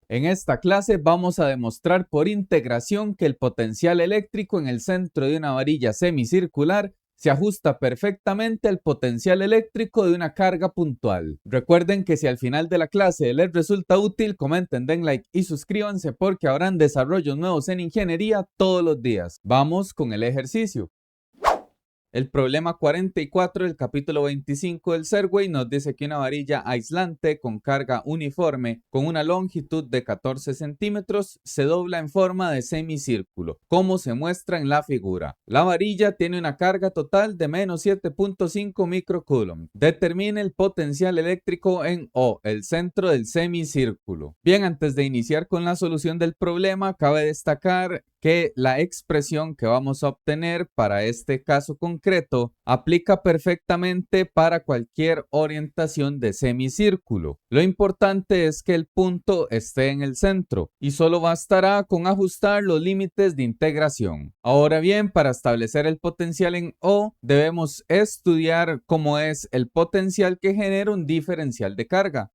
En esta clase vamos a demostrar por integración que el potencial eléctrico en el centro de una varilla semicircular se ajusta perfectamente al potencial eléctrico de una carga puntual. Recuerden que si al final de la clase les resulta útil, comenten, den like y suscríbanse porque habrán desarrollos nuevos en ingeniería todos los días. Vamos con el ejercicio. El problema 44 del capítulo 25 del Serway nos dice que una varilla aislante con carga uniforme con una longitud de 14 centímetros se dobla en forma de semicírculo, como se muestra en la figura. La varilla tiene una carga total de menos 7.5 microcoulomb. Determine el potencial eléctrico en O, el centro del semicírculo. Bien, antes de iniciar con la solución del problema, cabe destacar que la expresión que vamos a obtener para este caso concreto aplica perfectamente para cualquier orientación de semicírculo. Lo importante es que el punto esté en el centro y solo bastará con ajustar los límites de integración. Ahora bien, para establecer el potencial en O, debemos estudiar cómo es el potencial que genera un diferencial de carga.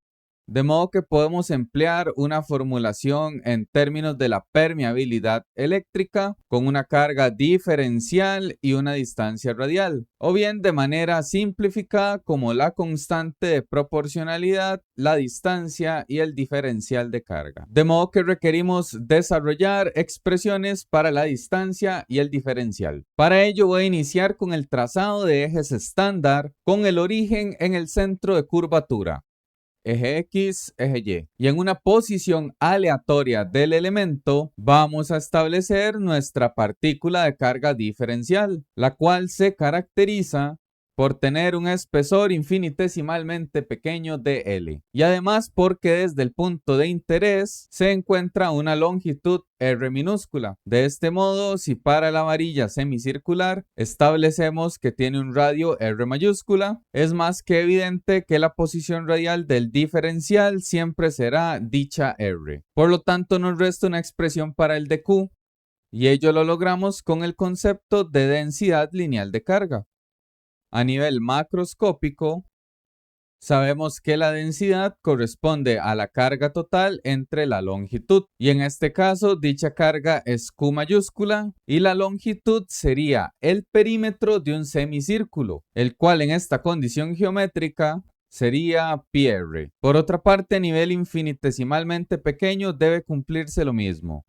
De modo que podemos emplear una formulación en términos de la permeabilidad eléctrica con una carga diferencial y una distancia radial, o bien de manera simplificada como la constante de proporcionalidad, la distancia y el diferencial de carga. De modo que requerimos desarrollar expresiones para la distancia y el diferencial. Para ello voy a iniciar con el trazado de ejes estándar con el origen en el centro de curvatura. Eje X, eje Y. Y en una posición aleatoria del elemento vamos a establecer nuestra partícula de carga diferencial, la cual se caracteriza por tener un espesor infinitesimalmente pequeño de L. Y además porque desde el punto de interés se encuentra una longitud R minúscula. De este modo, si para la varilla semicircular establecemos que tiene un radio R mayúscula, es más que evidente que la posición radial del diferencial siempre será dicha R. Por lo tanto, nos resta una expresión para el de Q, y ello lo logramos con el concepto de densidad lineal de carga. A nivel macroscópico, sabemos que la densidad corresponde a la carga total entre la longitud, y en este caso dicha carga es Q mayúscula y la longitud sería el perímetro de un semicírculo, el cual en esta condición geométrica sería πr. Por otra parte, a nivel infinitesimalmente pequeño debe cumplirse lo mismo.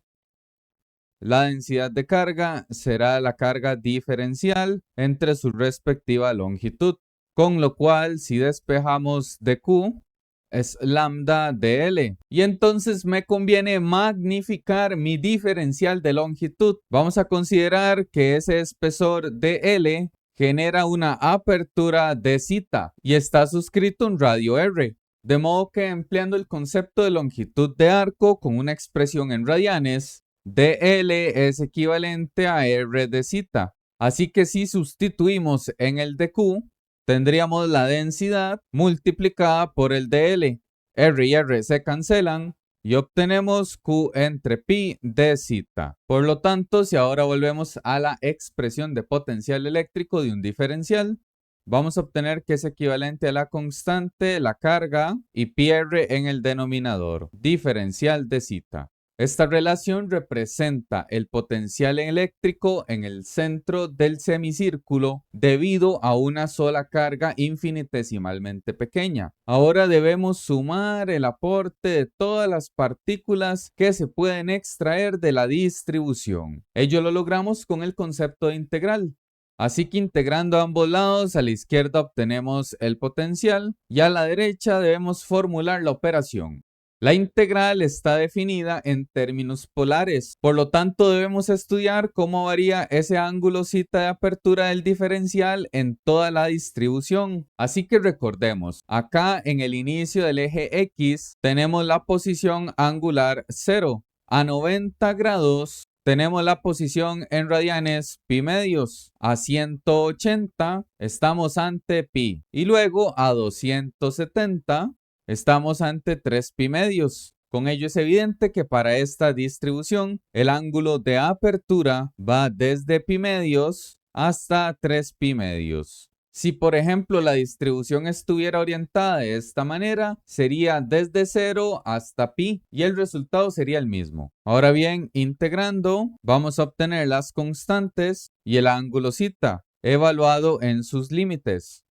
La densidad de carga será la carga diferencial entre su respectiva longitud, con lo cual si despejamos de Q es lambda de L. Y entonces me conviene magnificar mi diferencial de longitud. Vamos a considerar que ese espesor de L genera una apertura de zeta y está suscrito un radio R. De modo que empleando el concepto de longitud de arco con una expresión en radianes, dl es equivalente a r de zeta. Así que si sustituimos en el de Q, tendríamos la densidad multiplicada por el de L. R y R se cancelan y obtenemos Q entre pi de zeta. Por lo tanto, si ahora volvemos a la expresión de potencial eléctrico de un diferencial, vamos a obtener que es equivalente a la constante, la carga y πr en el denominador, diferencial de zeta. Esta relación representa el potencial eléctrico en el centro del semicírculo debido a una sola carga infinitesimalmente pequeña. Ahora debemos sumar el aporte de todas las partículas que se pueden extraer de la distribución. Ello lo logramos con el concepto de integral. Así que integrando a ambos lados, a la izquierda obtenemos el potencial y a la derecha debemos formular la operación. La integral está definida en términos polares, por lo tanto debemos estudiar cómo varía ese ángulo zeta de apertura del diferencial en toda la distribución. Así que recordemos, acá en el inicio del eje X tenemos la posición angular 0. A 90 grados tenemos la posición en radianes pi medios. A 180 estamos ante pi y luego a 270 estamos ante 3 pi medios. Con ello es evidente que para esta distribución el ángulo de apertura va desde pi medios hasta 3 pi medios. Si por ejemplo la distribución estuviera orientada de esta manera, sería desde 0 hasta pi y el resultado sería el mismo. Ahora bien, integrando, vamos a obtener las constantes y el ángulo θ, evaluado en sus límites.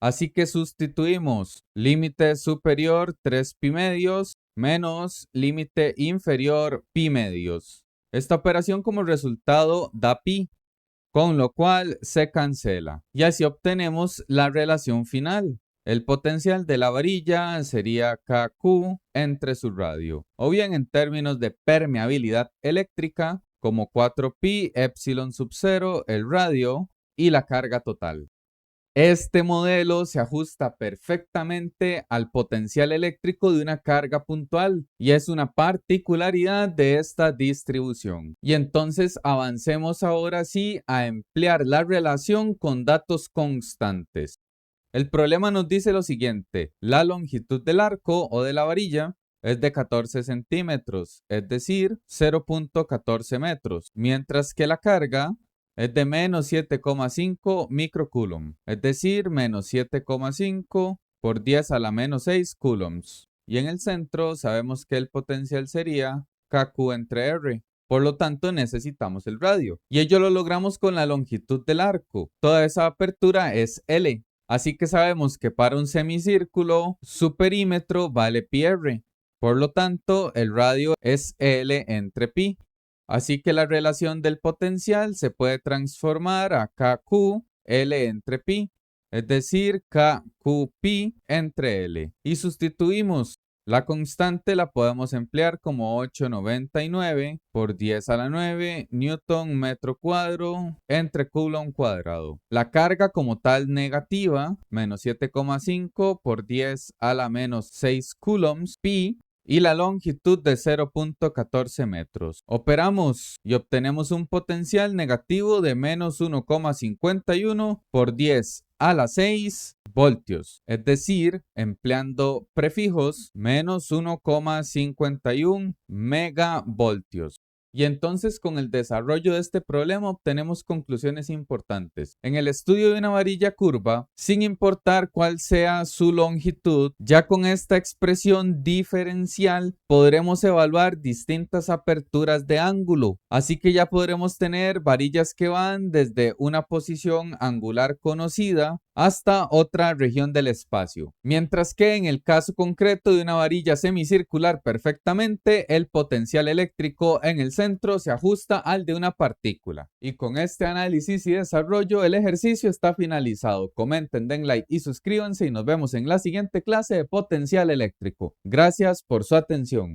Así que sustituimos límite superior 3 pi medios menos límite inferior pi medios. Esta operación como resultado da pi, con lo cual se cancela. Y así obtenemos la relación final. El potencial de la varilla sería KQ entre su radio. O bien en términos de permeabilidad eléctrica, como 4pi epsilon sub 0 el radio y la carga total. Este modelo se ajusta perfectamente al potencial eléctrico de una carga puntual y es una particularidad de esta distribución. Y entonces avancemos ahora sí a emplear la relación con datos constantes. El problema nos dice lo siguiente: la longitud del arco o de la varilla es de 14 centímetros, es decir, 0.14 metros, mientras que la carga es de menos 7,5 microcoulomb, es decir, menos 7,5 por 10 a la menos 6 coulombs. Y en el centro sabemos que el potencial sería KQ entre R. Por lo tanto, necesitamos el radio. Y ello lo logramos con la longitud del arco. Toda esa apertura es L. Así que sabemos que para un semicírculo su perímetro vale πr. Por lo tanto, el radio es L entre pi. Así que la relación del potencial se puede transformar a KQ L entre pi, es decir, KQpi entre L. Y sustituimos. La constante la podemos emplear como 8,99 por 10 a la 9 newton metro cuadrado entre coulomb cuadrado. La carga como tal negativa, menos 7,5 por 10 a la menos 6 coulombs pi, y la longitud de 0.14 metros. Operamos y obtenemos un potencial negativo de menos 1,51 por 10 a la 6 voltios, es decir, empleando prefijos, menos 1,51 megavoltios. Y entonces con el desarrollo de este problema obtenemos conclusiones importantes. En el estudio de una varilla curva, sin importar cuál sea su longitud, ya con esta expresión diferencial podremos evaluar distintas aperturas de ángulo. Así que ya podremos tener varillas que van desde una posición angular conocida hasta otra región del espacio. Mientras que en el caso concreto de una varilla semicircular perfectamente, el potencial eléctrico en el centro se ajusta al de una partícula. Y con este análisis y desarrollo, el ejercicio está finalizado. Comenten, den like y suscríbanse y nos vemos en la siguiente clase de potencial eléctrico. Gracias por su atención.